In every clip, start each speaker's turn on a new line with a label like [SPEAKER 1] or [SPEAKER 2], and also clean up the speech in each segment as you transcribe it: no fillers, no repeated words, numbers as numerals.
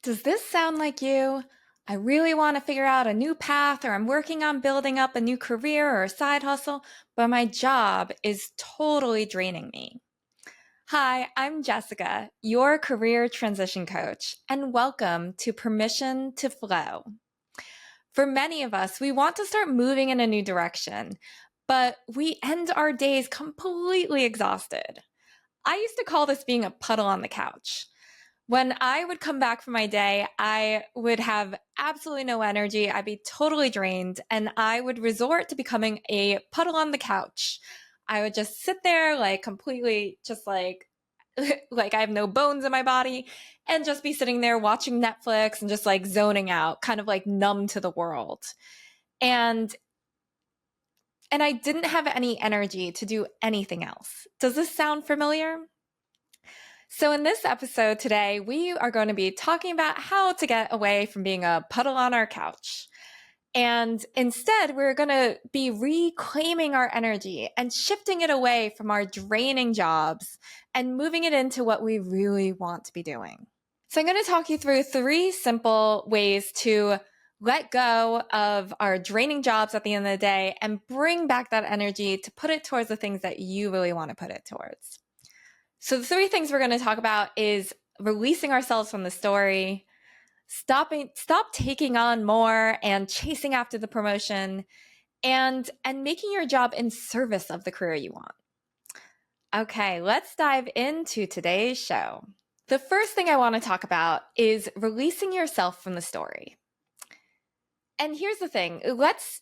[SPEAKER 1] Does this sound like you? I really want to figure out a new path, or I'm working on building up a new career or a side hustle, but my job is totally draining me. Hi, I'm Jessica, your career transition coach, and welcome to Permission to Flow. For many of us, we want to start moving in a new direction, but we end our days completely exhausted. I used to call this being a puddle on the couch. When I would come back from my day, I would have absolutely no energy. I'd be totally drained, and I would resort to becoming a puddle on the couch. I would just sit there like completely just like like I have no bones in my body and just be sitting there watching Netflix and just like zoning out, kind of like numb to the world. And and I didn't have any energy to do anything else. Does this sound familiar? So in this episode today, we are going to be talking about how to get away from being a puddle on our couch. And instead, we're going to be reclaiming our energy and shifting it away from our draining jobs and moving it into what we really want to be doing. So I'm going to talk you through 3 simple ways to let go of our draining jobs at the end of the day and bring back that energy to put it towards the things that you really want to put it towards. So the 3 things we're going to talk about is releasing ourselves from the story, stop taking on more and chasing after the promotion, and making your job in service of the career you want. Okay, let's dive into today's show. The first thing I want to talk about is releasing yourself from the story. And here's the thing, let's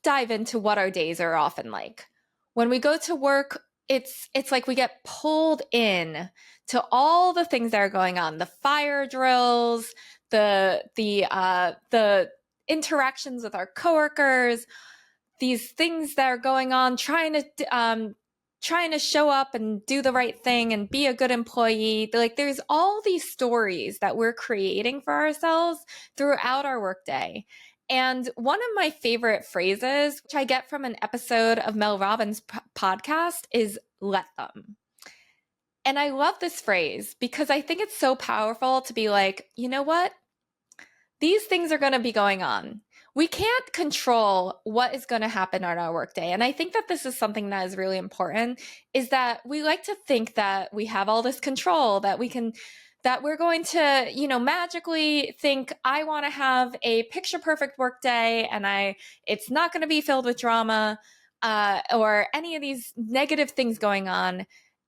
[SPEAKER 1] dive into what our days are often like. When we go to work, it's like we get pulled in to all the things that are going on, the fire drills, the interactions with our coworkers, these things that are going on, trying to show up and do the right thing and be a good employee. Like there's all these stories that we're creating for ourselves throughout our workday. And one of my favorite phrases, which I get from an episode of Mel Robbins' podcast, is let them. And I love this phrase because I think it's so powerful to be like, you know what? These things are going to be going on. We can't control what is going to happen on our workday. And I think that this is something that is really important, is that we like to think that we have all this control, that we're going to, magically think, I want to have a picture perfect workday and it's not going to be filled with drama or any of these negative things going on.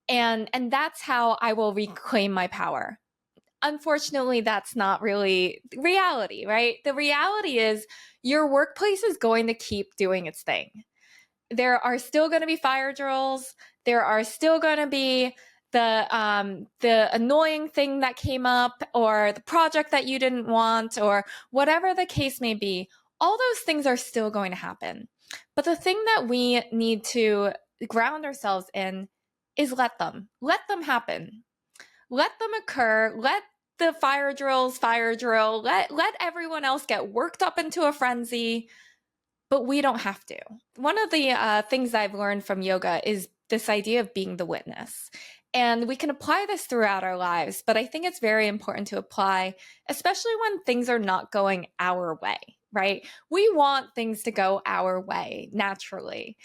[SPEAKER 1] And that's how I will reclaim my power. Unfortunately, that's not really reality, right? The reality is your workplace is going to keep doing its thing. There are still going to be fire drills. There are still going to be the annoying thing that came up or the project that you didn't want or whatever the case may be. All those things are still going to happen. But the thing that we need to ground ourselves in is let them happen. Let them occur. Let the fire drill. Let everyone else get worked up into a frenzy, but we don't have to. One of the things I've learned from yoga is this idea of being the witness. And we can apply this throughout our lives, but I think it's very important to apply, especially when things are not going our way, right? We want things to go our way naturally.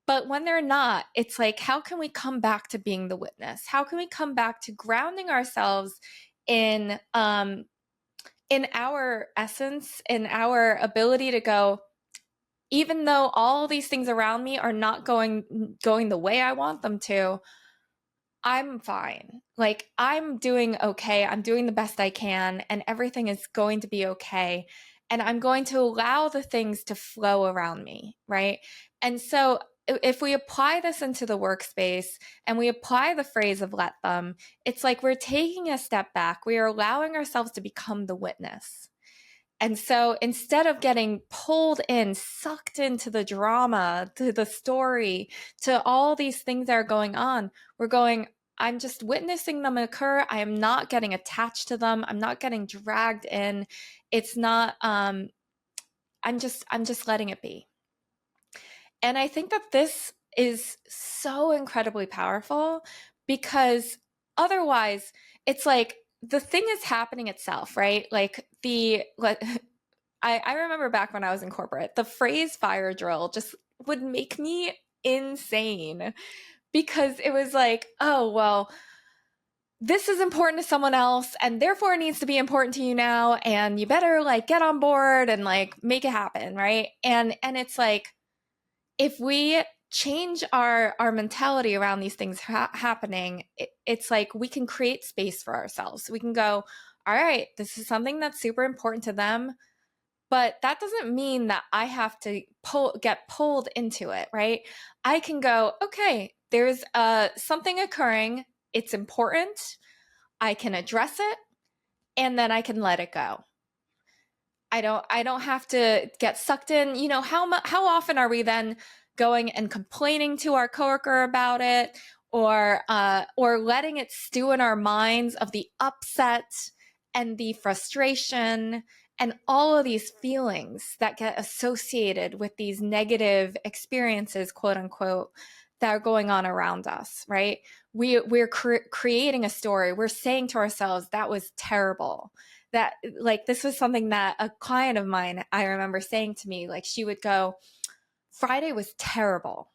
[SPEAKER 1] But when they're not, it's like, how can we come back to being the witness? How can we come back to grounding ourselves in our essence, in our ability to go, even though all these things around me are not going the way I want them to, I'm fine. Like I'm doing okay. I'm doing the best I can and everything is going to be okay. And I'm going to allow the things to flow around me, right? And so if we apply this into the workspace and we apply the phrase of let them, it's like we're taking a step back. We are allowing ourselves to become the witness. And so instead of getting pulled in, sucked into the drama, to the story, to all these things that are going on, we're going, I'm just witnessing them occur. I am not getting attached to them. I'm not getting dragged in. It's not, I'm just letting it be. And I think that this is so incredibly powerful because otherwise it's like the thing is happening itself, right? I remember back when I was in corporate, the phrase fire drill just would make me insane because it was like, oh, well, this is important to someone else and therefore it needs to be important to you now. And you better like get on board and like make it happen. Right. And it's like, if we change our mentality around these things happening, it's like we can create space for ourselves. We can go, all right, this is something that's super important to them, but that doesn't mean that I have to get pulled into it, right? I can go, okay, there's something occurring. It's important. I can address it, and then I can let it go. I don't have to get sucked in. You know, how often are we then going and complaining to our coworker about it, or letting it stew in our minds of the upset and the frustration and all of these feelings that get associated with these negative experiences, quote unquote, that are going on around us, right? We're creating a story. We're saying to ourselves, that was terrible. That, like, this was something that a client of mine, I remember saying to me, like, she would go, Friday was terrible.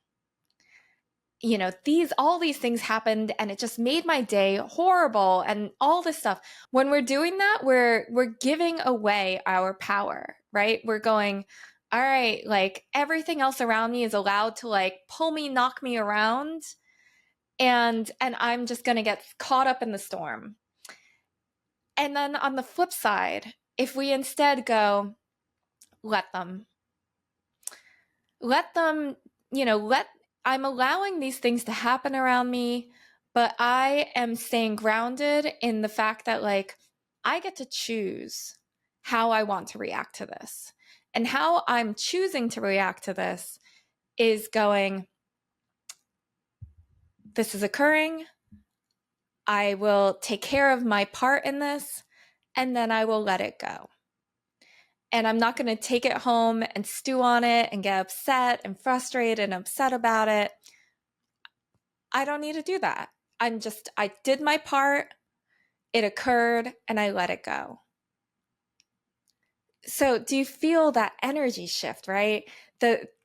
[SPEAKER 1] You know, all these things happened and it just made my day horrible and all this stuff. When we're doing that, we're giving away our power, right? We're going, all right, like everything else around me is allowed to like pull me, knock me around, and I'm just going to get caught up in the storm. And then on the flip side, if we instead go, let them, you know, I'm allowing these things to happen around me, but I am staying grounded in the fact that like I get to choose how I want to react to this. And how I'm choosing to react to this is going, this is occurring. I will take care of my part in this, and then I will let it go. And I'm not going to take it home and stew on it and get upset and frustrated and upset about it. I don't need to do that. I did my part, it occurred, and I let it go. So do you feel that energy shift, right?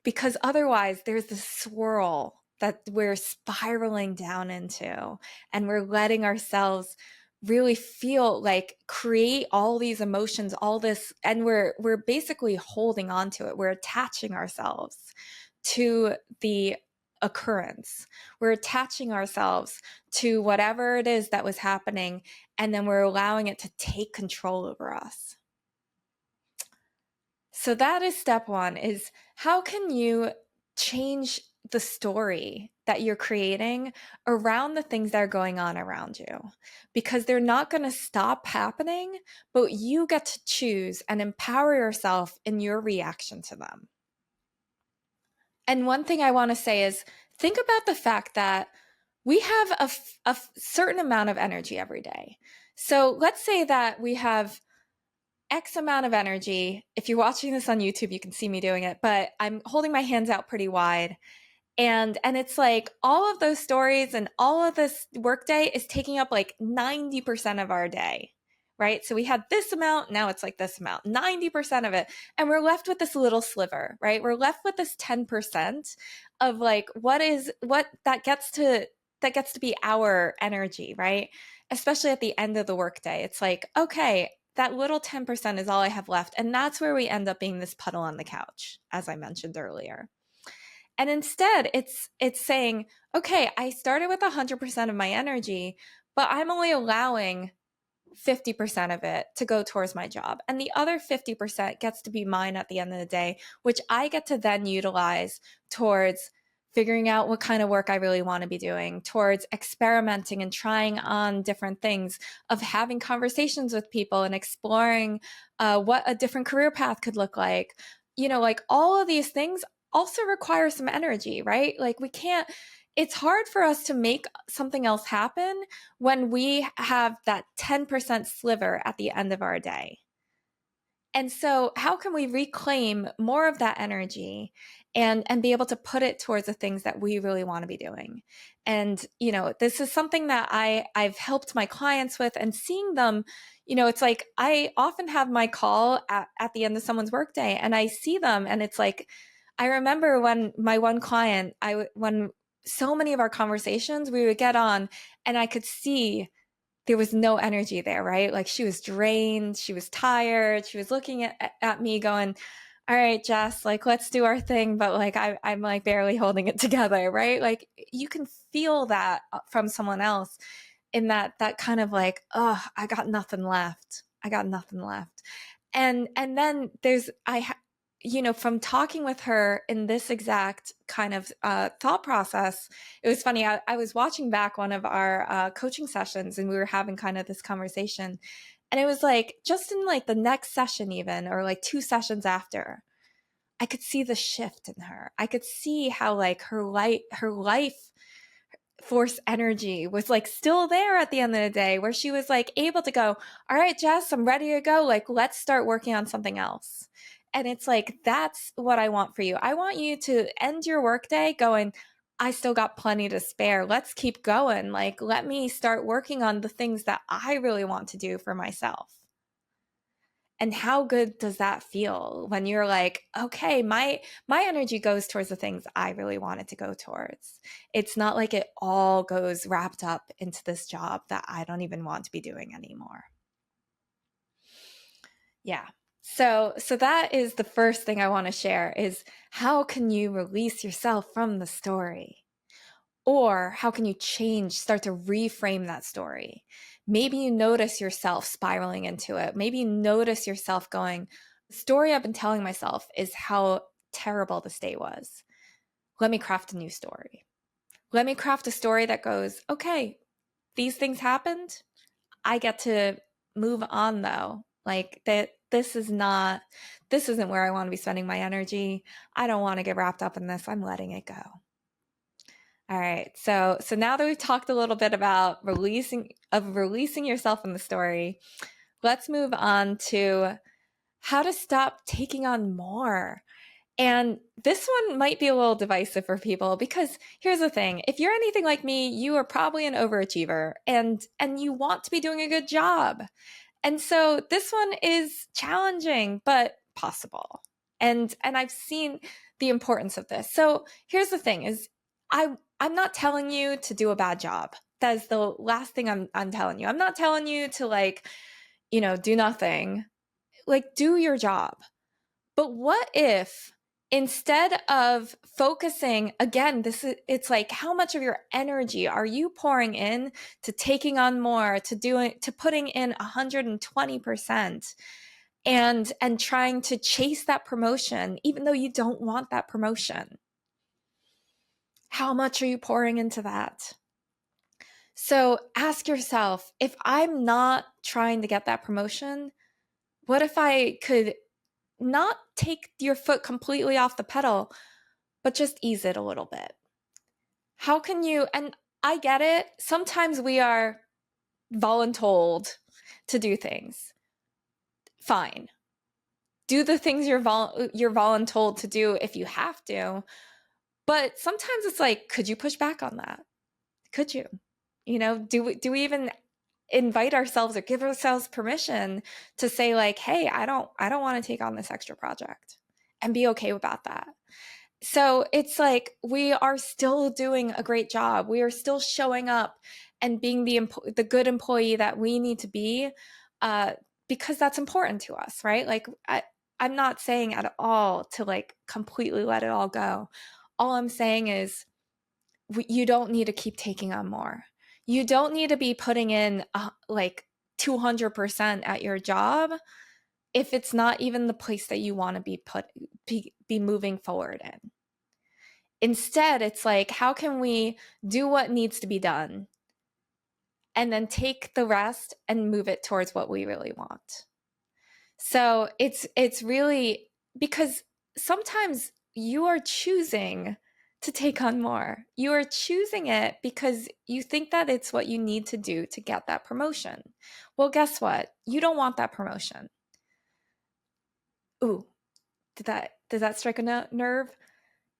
[SPEAKER 1] Because otherwise there's this swirl that we're spiraling down into, and we're letting ourselves really feel like create all these emotions, all this, and we're basically holding on to it. We're attaching ourselves to the occurrence. We're attaching ourselves to whatever it is that was happening, and then we're allowing it to take control over us. So that is step one, is how can you change the story that you're creating around the things that are going on around you? Because they're not going to stop happening, but you get to choose and empower yourself in your reaction to them. And one thing I want to say is think about the fact that we have a certain amount of energy every day. So let's say that we have X amount of energy. If you're watching this on YouTube, you can see me doing it, but I'm holding my hands out pretty wide. And it's like all of those stories and all of this workday is taking up like 90% of our day, right? So we had this amount, now it's like this amount, 90% of it. And we're left with this little sliver, right? We're left with this 10% of like, what that gets to be our energy, right? Especially at the end of the workday. It's like, okay, that little 10% is all I have left. And that's where we end up being this puddle on the couch, as I mentioned earlier. And instead, it's saying, okay, I started with 100% of my energy, but I'm only allowing 50% of it to go towards my job. And the other 50% gets to be mine at the end of the day, which I get to then utilize towards figuring out what kind of work I really want to be doing, towards experimenting and trying on different things, of having conversations with people and exploring what a different career path could look like. You know, like all of these things also require some energy, right? Like it's hard for us to make something else happen when we have that 10% sliver at the end of our day. And so how can we reclaim more of that energy and be able to put it towards the things that we really want to be doing? And, this is something that I've helped my clients with, and seeing them, it's like I often have my call at the end of someone's workday, and I see them, and it's like, I remember when my one client, when so many of our conversations, we would get on and I could see there was no energy there, right? Like she was drained, she was tired, she was looking at me going, all right, Jess, like let's do our thing, but like I'm like barely holding it together, right? Like you can feel that from someone else, in that kind of like, oh, I got nothing left. I got nothing left. And then from talking with her in this exact kind of thought process, it was funny. I was watching back one of our coaching sessions, and we were having kind of this conversation. And it was like, just in like the next session, even, or like 2 sessions after, I could see the shift in her. I could see how like her life force energy was like still there at the end of the day, where she was like able to go, all right, Jess, I'm ready to go. Like, let's start working on something else. And it's like, that's what I want for you. I want you to end your workday going, I still got plenty to spare. Let's keep going. Like, let me start working on the things that I really want to do for myself. And how good does that feel when you're like, okay, my energy goes towards the things I really want it to go towards. It's not like it all goes wrapped up into this job that I don't even want to be doing anymore. Yeah. So that is the first thing I want to share, is how can you release yourself from the story? Or how can you start to reframe that story? Maybe you notice yourself spiraling into it. Maybe you notice yourself going, the story I've been telling myself is how terrible this day was. Let me craft a new story. Let me craft a story that goes, okay, these things happened. I get to move on though. Like that, this isn't where I want to be spending my energy. I don't want to get wrapped up in this. I'm letting it go. All right. So now that we've talked a little bit about releasing yourself in the story, let's move on to how to stop taking on more. And this one might be a little divisive for people, because here's the thing. If you're anything like me, you are probably an overachiever, and you want to be doing a good job. And so this one is challenging, but possible. And I've seen the importance of this. So here's the thing is, I'm not telling you to do a bad job. That is the last thing I'm telling you. I'm not telling you to like, do nothing. Like, do your job. But what if, instead of focusing, again, it's like, how much of your energy are you pouring in to taking on more, to putting in 120%, and trying to chase that promotion, even though you don't want that promotion? How much are you pouring into that? So ask yourself, if I'm not trying to get that promotion, what if I could not take your foot completely off the pedal, but just ease it a little bit? How can you, and I get it, sometimes we are voluntold to do things. Fine. Do the things you're voluntold to do if you have to. But sometimes it's like, could you push back on that? Could you? Do we even invite ourselves or give ourselves permission to say like, hey, I don't want to take on this extra project, and be okay about that? So it's like, we are still doing a great job. We are still showing up and being the good employee that we need to be, because that's important to us, right? Like, I'm not saying at all to like completely let it all go. All I'm saying is, you don't need to keep taking on more. You don't need to be putting in like 200% at your job if it's not even the place that you want to be moving forward in. Instead, it's like, how can we do what needs to be done, and then take the rest and move it towards what we really want? So it's really, because sometimes you are choosing to take on more. You are choosing it because you think that it's what you need to do to get that promotion. Well, guess what? You don't want that promotion. ooh, did that strike a nerve?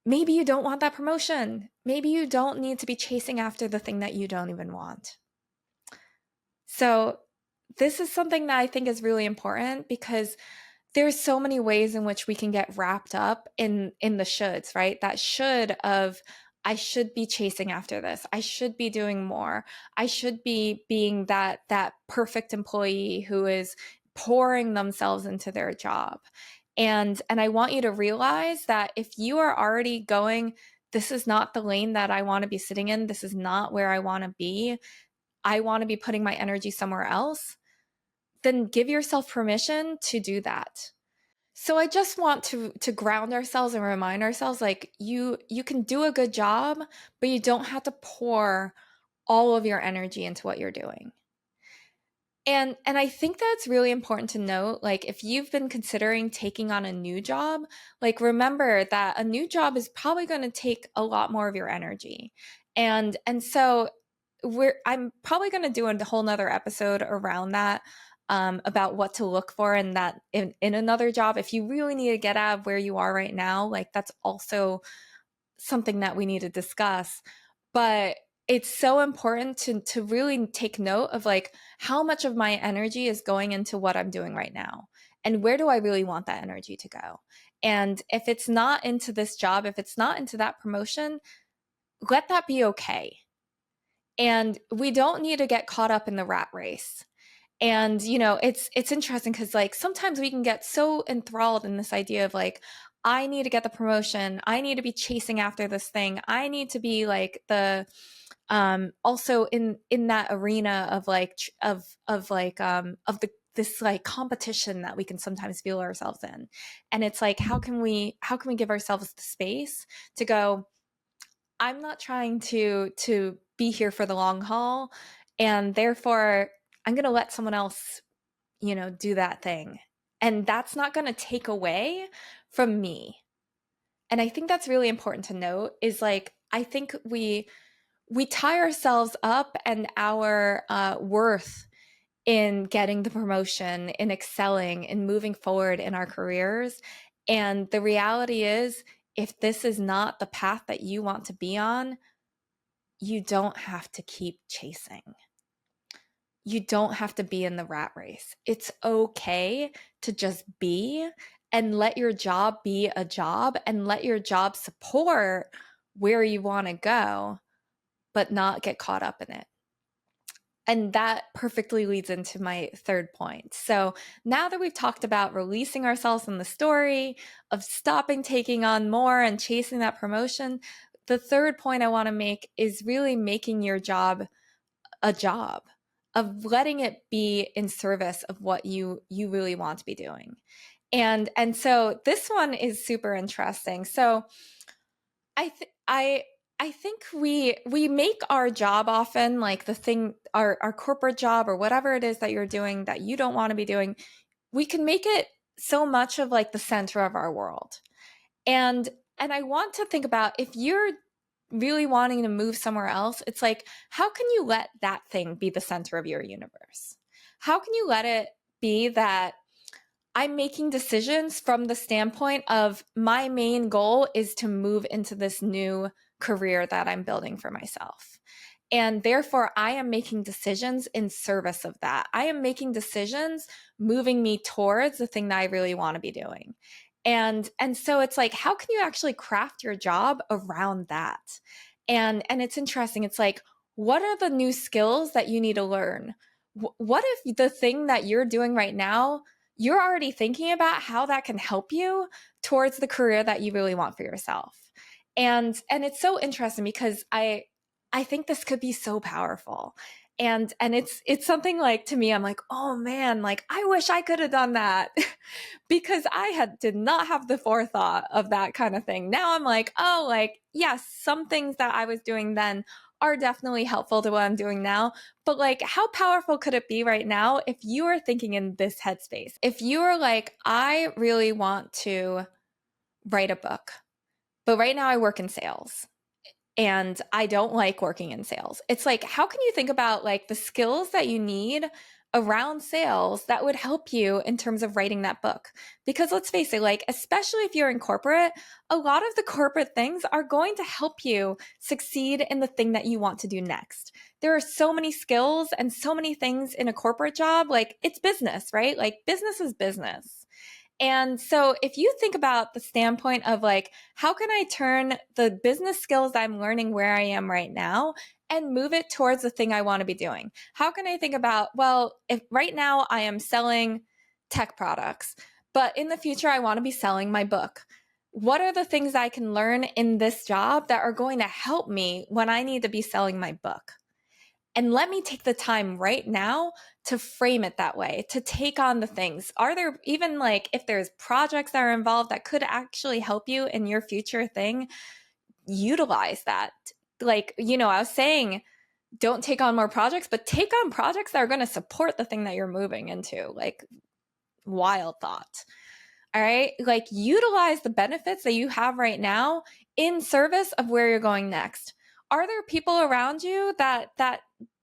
[SPEAKER 1] Maybe you don't want that promotion. Maybe you don't need to be chasing after the thing that you don't even want. So this is something that I think is really important because there's so many ways in which we can get wrapped up in the shoulds, right? That should of I should be chasing after this. I should be doing more. I should be being that perfect employee who is pouring themselves into their job. And I want you to realize that if you are already going, this is not the lane that I want to be sitting in. This is not where I want to be. I want to be putting my energy somewhere else, then give yourself permission to do that. So I just want to ground ourselves and remind ourselves like you can do a good job, but you don't have to pour all of your energy into what you're doing. And I think that's really important to note. Like if you've been considering taking on a new job, like remember that a new job is probably going to take a lot more of your energy. And so I'm probably going to do a whole nother episode around that, about what to look for in that in another job. If you really need to get out of where you are right now, like that's also something that we need to discuss. But it's so important to really take note of like how much of my energy is going into what I'm doing right now, and where do I really want that energy to go. And if it's not into this job, if it's not into that promotion, let that be okay. And we don't need to get caught up in the rat race. And it's interesting because like sometimes we can get so enthralled in this idea of like, I need to get the promotion, I need to be chasing after this thing, I need to be like the also in that arena of like of this like competition that we can sometimes feel ourselves in. And it's like how can we give ourselves the space to go, I'm not trying to be here for the long haul, and therefore I'm going to let someone else, do that thing. And that's not going to take away from me. And I think that's really important to note is like I think we tie ourselves up and our worth in getting the promotion, in excelling, in moving forward in our careers. And the reality is, if this is not the path that you want to be on, you don't have to keep chasing. You don't have to be in the rat race. It's okay to just be and let your job be a job and let your job support where you want to go, but not get caught up in it. And that perfectly leads into my third point. So now that we've talked about releasing ourselves from the story, of stopping taking on more and chasing that promotion, the third point I want to make is really making your job a job, of letting it be in service of what you really want to be doing. And so this one is super interesting. So I think we make our job often like the thing, our corporate job or whatever it is that you're doing that you don't want to be doing, we can make it so much of like the center of our world. And I want to think about, if you're really wanting to move somewhere else, it's like, how can you let that thing be the center of your universe? How can you let it be that I'm making decisions from the standpoint of my main goal is to move into this new career that I'm building for myself. And therefore, I am making decisions in service of that. I am making decisions moving me towards the thing that I really want to be doing. And so it's like, how can you actually craft your job around that? And it's interesting. It's like, what are the new skills that you need to learn? What if the thing that you're doing right now, you're already thinking about how that can help you towards the career that you really want for yourself? And it's so interesting because I think this could be so powerful. And it's something like, to me, I'm like, oh man, like I wish I could have done that because I did not have the forethought of that kind of thing. Now I'm like, oh, like, yes, some things that I was doing then are definitely helpful to what I'm doing now. But like, how powerful could it be right now if you are thinking in this headspace? If you are like, I really want to write a book, but right now I work in sales and I don't like working in sales. It's like, how can you think about like the skills that you need around sales that would help you in terms of writing that book. Because let's face it, like, especially if you're in corporate, a lot of the corporate things are going to help you succeed in the thing that you want to do next. There are so many skills and so many things in a corporate job. Like, it's business, right? Like, business is business. And so if you think about the standpoint of like, how can I turn the business skills I'm learning where I am right now and move it towards the thing I want to be doing? How can I think about, well, if right now I am selling tech products, but in the future I want to be selling my book. What are the things I can learn in this job that are going to help me when I need to be selling my book? And let me take the time right now to frame it that way, to take on the things. Are there even like, if there's projects that are involved that could actually help you in your future thing, utilize that. Like, I was saying, don't take on more projects, but take on projects that are going to support the thing that you're moving into. Like, wild thought. All right. Like, utilize the benefits that you have right now in service of where you're going next. Are there people around you that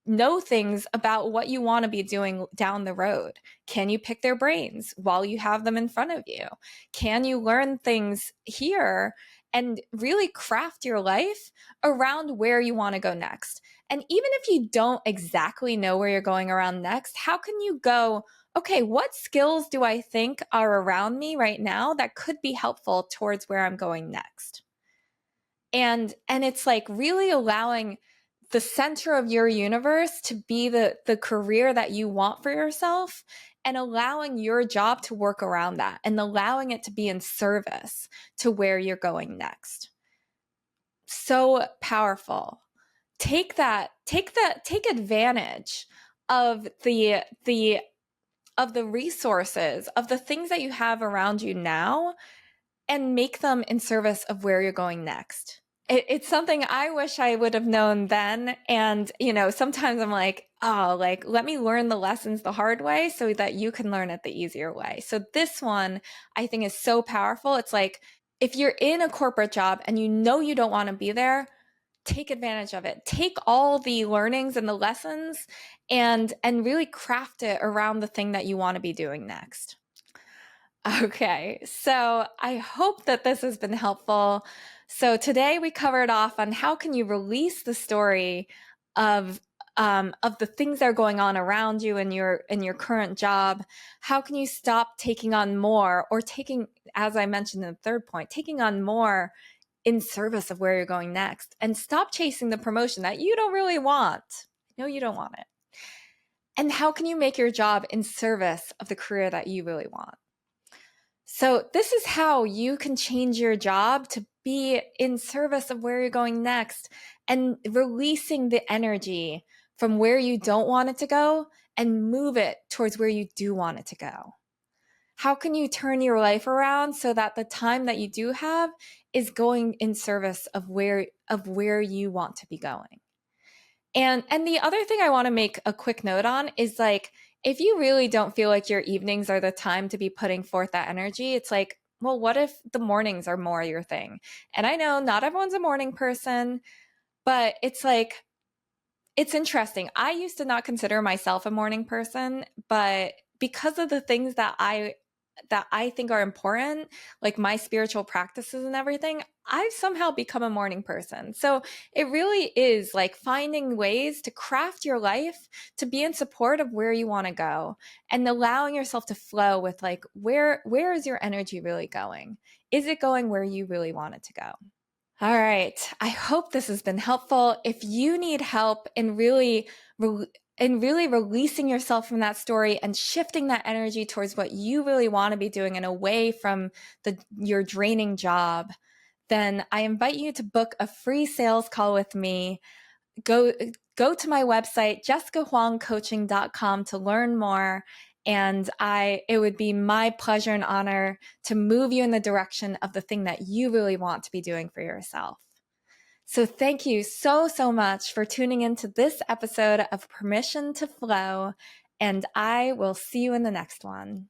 [SPEAKER 1] know things about what you want to be doing down the road? Can you pick their brains while you have them in front of you? Can you learn things here and really craft your life around where you want to go next? And even if you don't exactly know where you're going around next, how can you go, okay, what skills do I think are around me right now that could be helpful towards where I'm going next? And it's like really allowing the center of your universe to be the career that you want for yourself, and allowing your job to work around that and allowing it to be in service to where you're going next. So powerful. Take advantage of the resources, of the things that you have around you now, and make them in service of where you're going next. It's something I wish I would have known then. And, sometimes I'm like, oh, like, let me learn the lessons the hard way so that you can learn it the easier way. So this one I think is so powerful. It's like, if you're in a corporate job and you don't want to be there, take advantage of it. Take all the learnings and the lessons and really craft it around the thing that you want to be doing next. Okay, so I hope that this has been helpful. So today we covered off on how can you release the story of the things that are going on around you in your current job. How can you stop taking on more, or taking, as I mentioned in the third point, taking on more in service of where you're going next, and stop chasing the promotion that you don't really want. No, you don't want it. And how can you make your job in service of the career that you really want? So this is how you can change your job to be in service of where you're going next, and releasing the energy from where you don't want it to go and move it towards where you do want it to go. How can you turn your life around so that the time that you do have is going in service of where you want to be going? And the other thing I want to make a quick note on is, like, if you really don't feel like your evenings are the time to be putting forth that energy, it's like, well, what if the mornings are more your thing? And I know not everyone's a morning person, but it's like, it's interesting. I used to not consider myself a morning person, but because of the things that I think are important, like my spiritual practices and everything, I've somehow become a morning person. So it really is like finding ways to craft your life to be in support of where you want to go, and allowing yourself to flow with, like, where is your energy really going? Is it going where you really want it to go? All right. I hope this has been helpful. If you need help in really releasing yourself from that story and shifting that energy towards what you really want to be doing and away from your draining job, then I invite you to book a free sales call with me. Go to my website, jessicahuangcoaching.com, to learn more. And it would be my pleasure and honor to move you in the direction of the thing that you really want to be doing for yourself. So thank you so, so much for tuning into this episode of Permission to Flow, and I will see you in the next one.